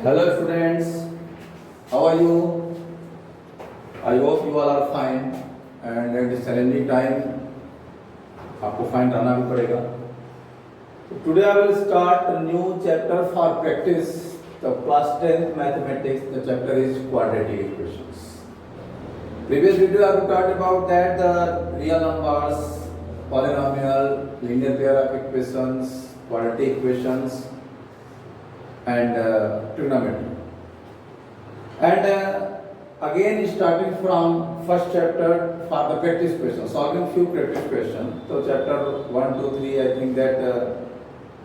Hello students, how are you? I hope you all are fine and at this challenging time आपको fine रहना भी पड़ेगा. So today I will start a new chapter for practice the class 10th mathematics. The chapter is quadratic equations. Previous video I have talked about that the real numbers, polynomial, linear pair of equations, quadratic equations and trigonometry. And again starting from first chapter for the practice question, solving few practice questions. So chapter 1, 2, 3 I think that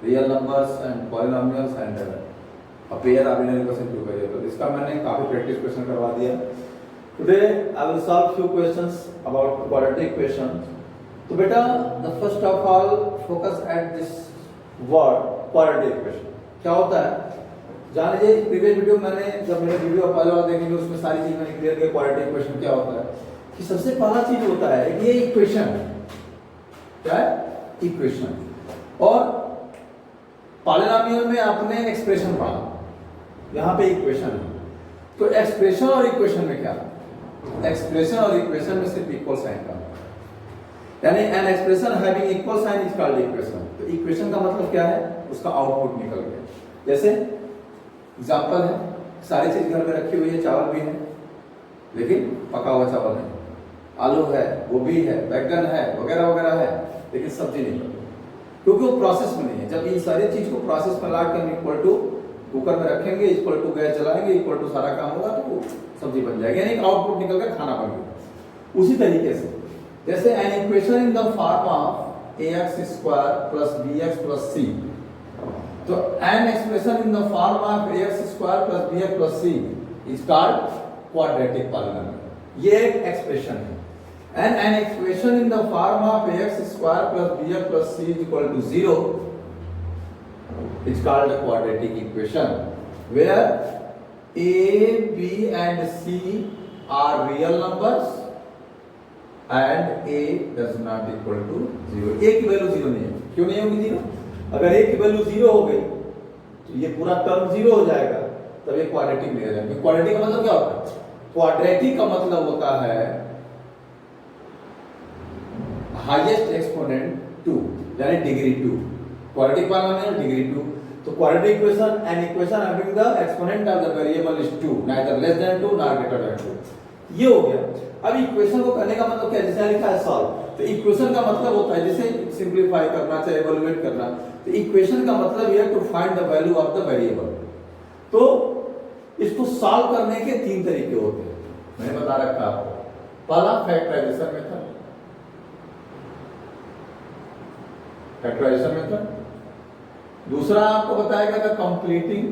real numbers and polynomials and a pair of binary equation two variables. इसका मैंने काफी practice question करवा दिया. Today I will solve few questions about quadratic equations. तो बेटा the first of all focus at this word quadratic equation. क्या होता है जान लीजिए. प्रीवियस वीडियो मैंने जब मेरे वीडियो पहले वाला देखेंगे उसमें सारी चीज मैंने क्लियर किया. क्वाड्रेटिक इक्वेशन क्या होता है कि सबसे पहला चीज होता है कि ये इक्वेशन क्या है, इक्वेशन. और पॉलिनोमियल में आपने एक्सप्रेशन पढ़ा, यहाँ पे इक्वेशन है. तो एक्सप्रेशन और इक्वेशन में क्या, एक्सप्रेशन और इक्वेशन में सिर्फ इक्वल साइन का, यानी an expression having equal sign is called equation. तो इक्वेशन का मतलब क्या है, उसका आउटपुट निकल गया. जैसे एग्जाम्पल है, सारी चीज घर में रखी हुई है, चावल भी है लेकिन पका हुआ चावल नहीं, आलू है, गोभी है, बैगन है, वगैरह वगैरह है, लेकिन सब्जी नहीं बनी क्योंकि वो प्रोसेस में नहीं है. जब इन सारी चीज को प्रोसेस में ला के हम इक्वल टू कुकर में रखेंगे, इक्वल टू गैस जलाएंगे, इक्वल टू सारा काम होगा तो सब्जी बन जाएगी, यानी आउटपुट निकल कर खाना बन गया. उसी तरीके से जैसे an equation in the form of ax square plus bx plus c. तो an expression in the form of ax square plus bx plus c is called quadratic polynomial. ये एक एक्सप्रेशन है. And an expression in the form of ax square plus bx plus c is equal to 0 is called a quadratic equation where a, b and c are real numbers and a does not equal to 0. a की value 0 नहीं है. क्यों नहीं होगी 0? अगर a की value 0 हो गई तो ये पूरा टर्म 0 हो जाएगा, तब ये क्वाड्रेटिक नहीं हो जाएगा. क्वाड्रेटिक का मतलब क्या होता है, क्वाड्रेटिक का मतलब होता है हाईएस्ट एक्सपोनेंट 2, यानी डिग्री 2. Quadratic polynomial degree 2. तो quadratic equation an equation having the exponent of the variable is 2, neither less than 2 nor greater than 2. ये हो गया. अब इक्वेशन को करने का मतलब क्या है, जैसे लिखा है सॉल्व. तो इक्वेशन का मतलब होता है जैसे सिंपलीफाई करना चाहे इवैल्यूएट करना. तो इक्वेशन का मतलब ये है to find the value of the variable. तो इसको सॉल्व करने के 3 तरीके होते हैं, मैंने बता रखा आपको. पहला फैक्टराइजेशन मेथड, फैक्टराइजेशन मेथड. दूसरा आपको बताएगा the completing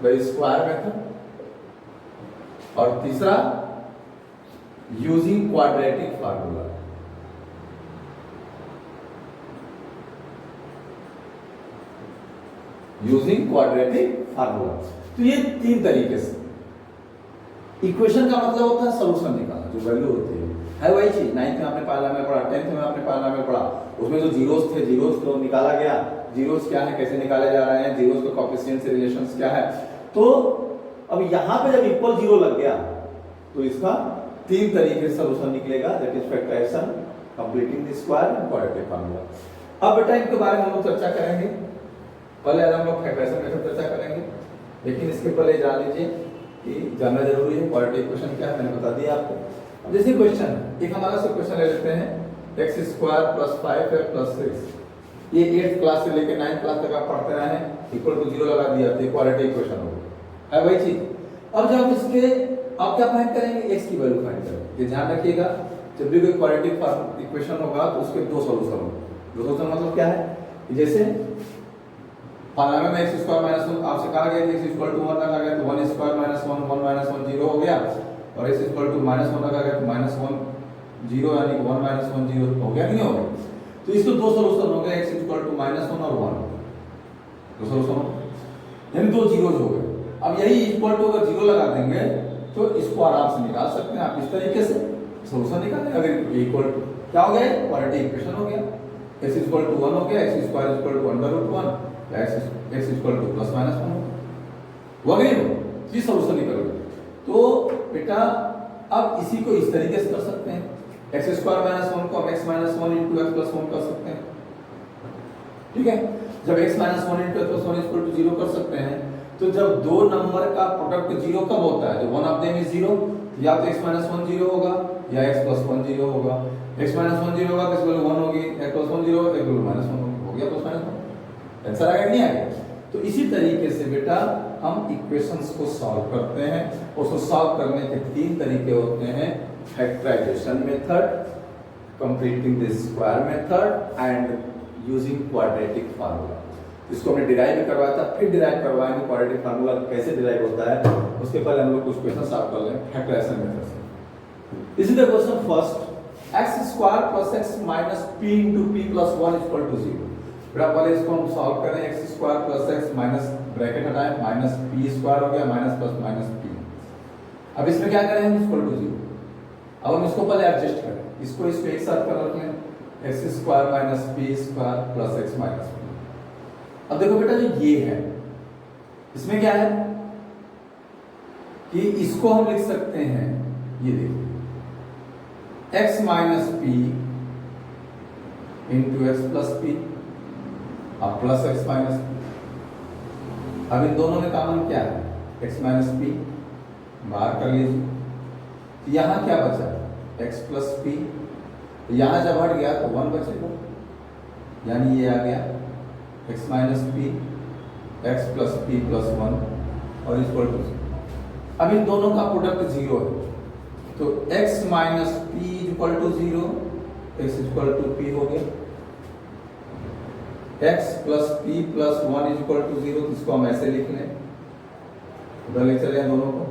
the square method. और तीसरा using quadratic formula. Using quadratic formula. तो ये 3 तरीके से. इक्वेशन का मतलब होता है सॉल्यूशन निकालना, जो वैल्यू होती है वही चीज. 9th में आपने पॉलिनोमियल पढ़ा, 10th में आपने पॉलिनोमियल पढ़ा, उसमें जो जीरोस थे, जीरोस को निकाला गया. जीरोस क्या है, कैसे निकाले जा रहे हैं, जीरोस के कोएफिशिएंट से रिलेशंस क्या है. तो अब यहां पे जब इक्वल 0 लग गया तो इसका 3 तरीके से सॉल्यूशन निकलेगा, that is factorization, completing the square and quadratic formula. अब बेटा इनके बारे में हम लोग चर्चा करेंगे. पहले हम लोग फैक्टराइजेशन मेथड चर्चा करेंगे, लेकिन इसके पहले जान लीजिए कि जानना जरूरी है क्वाड्रेटिक इक्वेशन क्या है, मैंने बता दिया आपको. अब जैसे क्वेश्चन, एक हमारा से क्वेश्चन ले लेते हैं, x square plus 5x plus 6. ये 8th क्लास से लेकर 9th क्लास तक आप पढ़ते रहे हैं, इक्वल टू 0 लगा दिया तो क्वाड्रेटिक इक्वेशन हो है वही चीज. अब जब इसके आप क्या फाइंड करेंगे, x की वैल्यू फाइंड करेंगे. ये ध्यान रखिएगा, जब भी कोई क्वाड्रेटिक इक्वेशन होगा तो उसके 2 सॉल्यूशन होंगे. 2 सॉल्यूशन मतलब क्या है, जैसे पॉलिनोमियल में x स्क्वायर माइनस 1 आपसे कहा गया कि x इक्वल टू 1 रखा गया तो 1 स्क्वायर माइनस 1 1 माइनस 1 0 हो गया. और x इक्वल टू माइनस 1 रखा गया तो माइनस 1 0, यानी 1 माइनस 1 0 हो गया, नहीं हो गया. तो इसके 2 सॉल्यूशन हो गए, x इक्वल टू माइनस 1 और 1. 2 सॉल्यूशन यानी 2 जीरोज हो गए. अब यही इक्वल टू अगर 0 लगा देंगे तो इसको आराम से निकाल सकते हैं आप इस तरीके से सॉल्यूशन निकालें. अगर इक्वल क्या हो गया, क्वाड्रेटिक इक्वेशन हो गया. x इक्वल टू 1 हो गया, x square equal to under root 1 x equal to plus minus 1 होगा नहीं हो, ये सोल्यूशन निकलोगे। तो बेटा अब इसी को इस तरीके से कर सकते हैं, एक्स स्क्वायर माइनस 1 को हम x minus 1 into x plus 1 कर सकते हैं, ठीक है। जब x minus 1 into x plus 1 equal to 0 कर सकते हैं, तो जब दो नंबर का प्रोडक्ट 0 कब होता है, जब वन ऑफ देम इज 0, या तो x माइनस 1 0 होगा या x प्लस 1 0 होगा। x माइनस 1 0 होगा तो इसकी वैल्यू 1 होगी, x प्लस 1 0 होगा, इसकी वैल्यू माइनस 1 होगी, हो गया प्लस माइनस 1। आंसर आ गया नहीं आ गया? तो इसी तरीके से बेटा हम इक्वेशंस को सॉल्व करते हैं। उसको सॉल्व करने के तीन तरीके होते हैं, factorization method, completing the square method and using quadratic formula. इसको हमने डिराइव भी करवाया था, फिर डिराइव करवाएंगे क्वाड्रेटिक फार्मूला कैसे डिराइव होता है। उसके पहले हम लोग कुछ क्वेश्चन सॉल्व कर लें फैक्टराइजेशन मेथड से। This is the question first, x square plus x minus p into p plus 1 equal to 0। बेटा पहले इसको हम सॉल्व करें, x square plus x minus bracket हटाएं, माइनस p स्क्वायर हो गया, माइनस प्लस माइनस p। अब इसमें क्या करें, इक्वल टू 0। अब हम इसको पहले एडजस्ट करें, इसको एक साथ कर रख लें, x square minus p square plus x minus p। अब देखो बेटा जो ये है, इसमें क्या है कि इसको हम लिख सकते हैं, ये देखिए x minus p into x plus P अब प्लस x माइनस पी। अब इन दोनों में कॉमन क्या है, x माइनस पी बाहर कर लीजिए, तो यहां क्या बचा, x प्लस पी। यहां जब हट गया तो 1 बचेगा, यानी ये आ गया x minus P x plus p plus 1 और इक्वल टू। अब इन दोनों का प्रोडक्ट 0 है, तो x minus p equal to 0, x equal to p हो गया, x plus p plus 1 equal to 0। इसको हम ऐसे लिख लें, उधर ले चले दोनों को,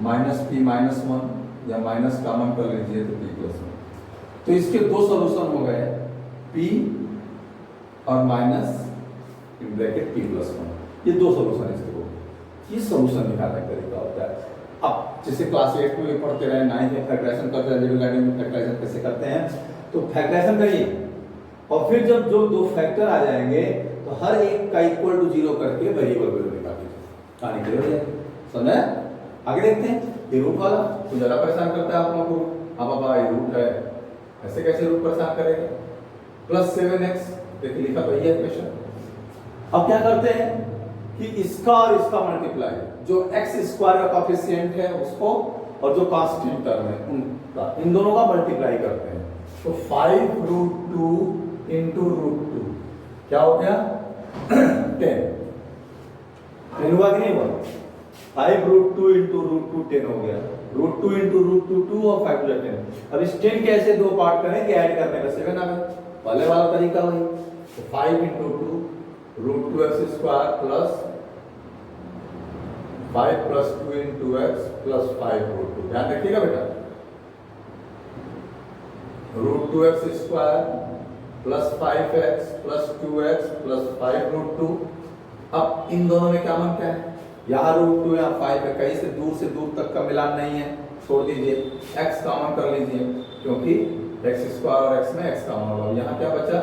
माइनस पी माइनस 1 या माइनस कॉमन कर लीजिए तो p प्लस 1। तो इसके दो सॉल्यूशन हो गए, p और minus in bracket p plus 1, ये दो सॉल्यूशन इसके हो गए। ये सॉल्यूशन निकालने का तरीका होता है। अब जैसे क्लास 8 में पढ़ते रहे, 9 में फैक्टराइजेशन करते रहे, लेवल गाइडेंस में फैक्टराइजेशन कैसे करते हैं, तो फैक्टराइजेशन करिए और फिर जब जो दो फैक्टर आ जाएंगे तो हर एक का इक्वल टू 0 करके वेरिएबल वैल्यू निकाल दीजिए, कहानी क्लियर हो जाएगी। समझे? आगे देखते हैं, ये रूट वाला तो ज्यादा परेशान करता है आप लोगों को। हाँ बाबा ये रूट है, ऐसे कैसे रूट परेशान करेगा, प्लस 7x देखिए लिखा तो ये क्वेश्चन। अब क्या करते हैं कि इसका और इसका मल्टीप्लाई, जो x स्क्वायर का कोएफिशिएंट है उसको और जो कांस्टेंट टर्म है उनका, इन दोनों का मल्टीप्लाई करते हैं। तो 5 रूट 2 इंटू रूट 2 क्या हो गया 10 हुआ कि नहीं हुआ, 5 रूट 2 इंटू रूट 2 10 हो गया, रूट 2 इंटू रूट 2 2 और 5 टू 10। अब इस 10 कैसे दो पार्ट करेंगे, ऐड करने का 7 आ गया, पहले वाला तरीका वही। तो 5 into 2 root 2 x square plus 5 plus 2 into x plus 5 root 2। ध्यान रखिएगा बेटा, root 2 x square plus 5x plus 2x plus 5 root 2। अब इन दोनों में कॉमन क्या है, यहाँ रूट 2 यहाँ 5 है, कहीं से दूर तक का मिलान नहीं है, छोड़ दीजिए, x कॉमन कर लीजिए क्योंकि x स्क्वायर और x में x कॉमन होगा। यहाँ क्या बचा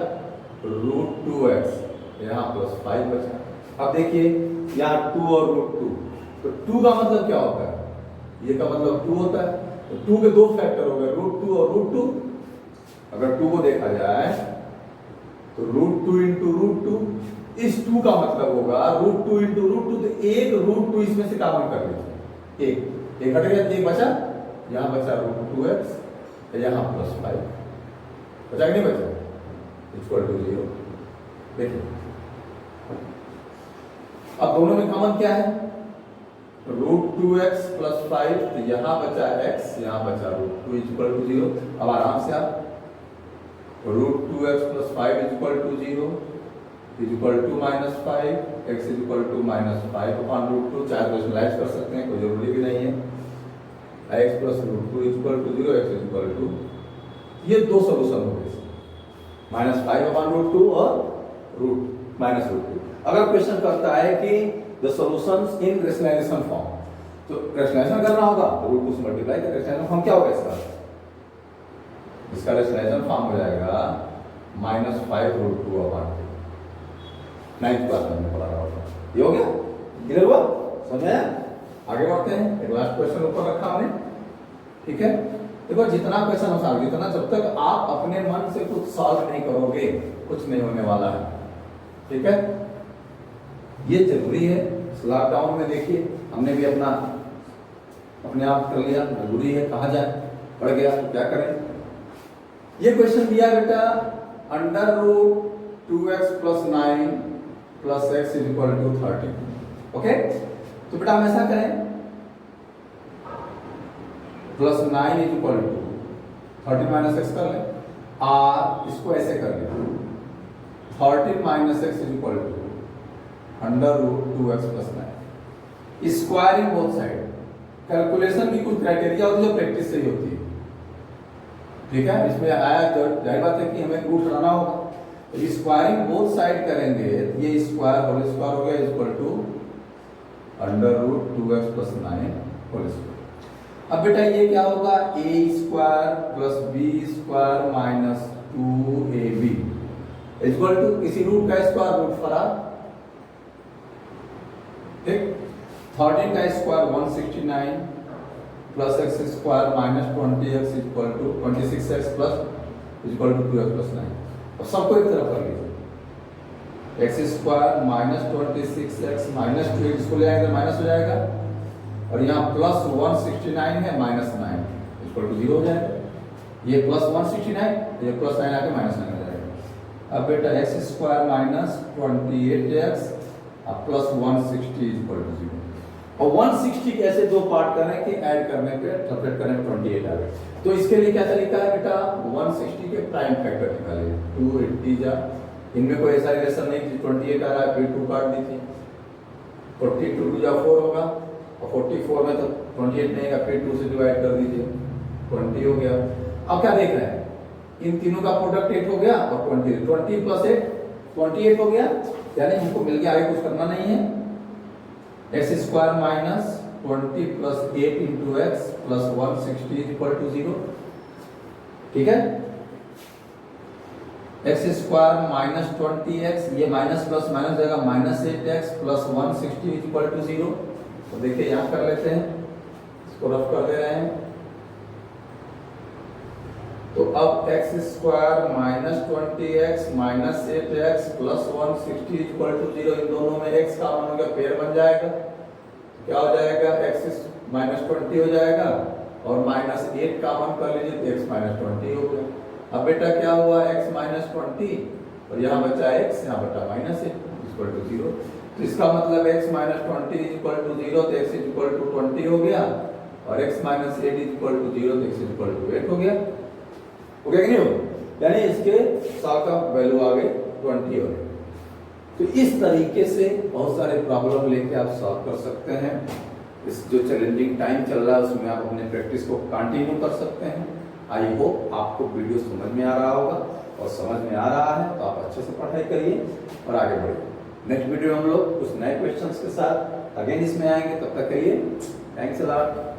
रूट 2x, यहाँ प्लस 5 बचा। अब देखिए यहाँ 2 और रूट 2, तो 2 का मतलब क्या होता है, ये का मतलब 2 होता है, तो 2 के दो फैक्टर हो गए रूट 2 और रूट 2। अगर 2 को देखा जाए तो रूट 2 इंटू रूट 2, इस 2 का मतलब होगा रूट 2 इंटू रूट 2, तो एक रूट 2 इसमें से कॉमन कर लीजिए, एक हट गया, एक बचा, यहाँ बचा रूट 2x, यहाँ प्लस 5 बचा कि नहीं बचा, इक्वल टू 0। देखिए अब दोनों में कॉमन क्या है, रूट 2x प्लस 5, तो यहाँ बचा x, यहाँ बचा रूट 2 इक्वल टू 0। अब आराम से आप root 2x plus 5 equal to 0 equal to minus 5, x equal to minus 5 upon root 2। चाहे तो इसमें कर सकते हैं, कोई जरूरी भी नहीं है। x plus root 2 equal to 0, x equal to, ये दो सोल्यूशन हो गए, माइनस 5 अपॉन रूट 2 और रूट माइनस रूट 2। अगर क्वेश्चन करता है कि the solutions in rationalization form, तो रेशनलाइजेशन करना होगा तो रूट 2 से मल्टीप्लाई कर, रेशनलाइजेशन फॉर्म क्या होगा इसका रेशनलाइजेशन फॉर्म हो जाएगा minus 5 root 2 upon 2। 9th class में हमने पढ़ा रहा होगा। ये हो गया, क्लियर हुआ, समझ में आया? आगे बढ़ते हैं, एक लास्ट क्वेश्चन ऊपर रखा हमने, ठीक है। देखो जितना क्वेश्चन हो सॉल्व, जितना जब तक आप अपने मन से कुछ सॉल्व नहीं करोगे कुछ नहीं होने वाला है, ठीक है। ये जरूरी है, लॉकडाउन में देखिए हमने भी अपने आप कर लिया, जरूरी है, कहा जाए पड़ गया तो क्या करें। ये क्वेश्चन दिया बेटा under root 2x plus 9 plus x is equal to 30, okay. तो बेटा हम ऐसा करें, plus 9 is equal to 30 minus x कर लें, और इसको ऐसे कर लें 30 minus x is equal to under root 2x plus 9, squaring both side. Calculation की कुछ क्राइटेरिया होती है जो प्रैक्टिस से ही होती है, ठीक है। इसमें आया तो जाहिर बात है कि हमें रूट लाना होगा, तो स्क्वायरिंग बोथ साइड करेंगे, ये स्क्वायर होल स्क्वायर हो गया equal to under root 2x plus 9 whole square. अब बेटा ये क्या होगा, a square plus b square minus 2ab equal to किसी रूट का स्क्वायर रूट फरार, ठीक। 13 का square 169 plus x square minus 20x equal to 26x plus equal to 2x plus 9। अब सबको एक तरफ कर लीजिए, x square minus 26x minus 2 इसको ले आएंगे माइनस हो जाएगा, और यहाँ प्लस 169 है माइनस 9 इक्वल टू 0 हो जाएगा। ये प्लस 169 ये प्लस 9 आके माइनस 9 हो जाएगा। अब बेटा x square minus 28x plus 160 equal to 0, और 160 के ऐसे दो पार्ट करें कि ऐड करने पे सब्ट्रैक्ट करने पे 28 आ गए। तो इसके लिए क्या तरीका है बेटा, 160 के प्राइम फैक्टर निकालिए, 280 जा, इनमें कोई ऐसा रिलेशन नहीं कि 28 आ रहा है फिर 2 काट दीजिए, 42 2 जा 4 होगा, और 44 में तो 28 नहीं है, फिर 2 से डिवाइड कर दीजिए 20 हो गया। अब क्या देख रहे हैं, इन तीनों का प्रोडक्ट 8 हो गया और 20 प्लस 8 28 हो गया, यानी हमको मिल गया, आगे कुछ करना नहीं है। X square minus 20 plus 8 into x plus 160 equal to 0, ठीक है। एक्स स्क्वायर माइनस 20x, ये माइनस प्लस माइनस जाएगा minus 8x plus 160 equal to 0। तो देखिए यहां कर लेते हैं, इसको रफ कर दे रहे हैं। तो अब x square minus 20x minus 8x plus 160 equal to 0, इन दोनों में x कॉमन हो गया, पेयर बन जाएगा, क्या हो जाएगा, x माइनस 20 हो जाएगा, और माइनस 8 कॉमन कर लीजिए तो x माइनस 20 हो गया। अब बेटा क्या हुआ, x माइनस 20 और यहाँ बचा x, यहाँ बचा माइनस 8 इक्वल टू 0। तो इसका मतलब x माइनस 20 इक्वल टू 0, तो x इक्वल टू 20 हो गया, और x माइनस 8 इक्वल टू 0, तो x इक्वल टू 8 हो गया। हो गया कि नहीं हो, यानी इसके साल का वैल्यू आ गई 20 हो गई। तो इस तरीके से बहुत सारे प्रॉब्लम लेके आप सॉल्व कर सकते हैं। इस जो चैलेंजिंग टाइम चल रहा है उसमें आप अपने प्रैक्टिस को कंटिन्यू कर सकते हैं। आई होप आपको वीडियो समझ में आ रहा होगा, और समझ में आ रहा है तो आप अच्छे से पढ़ाई करिए और आगे बढ़िए। नेक्स्ट वीडियो हम लोग कुछ नए क्वेश्चंस के साथ अगेन इसमें आएंगे, तब तक करिए, थैंक्स अ लॉट।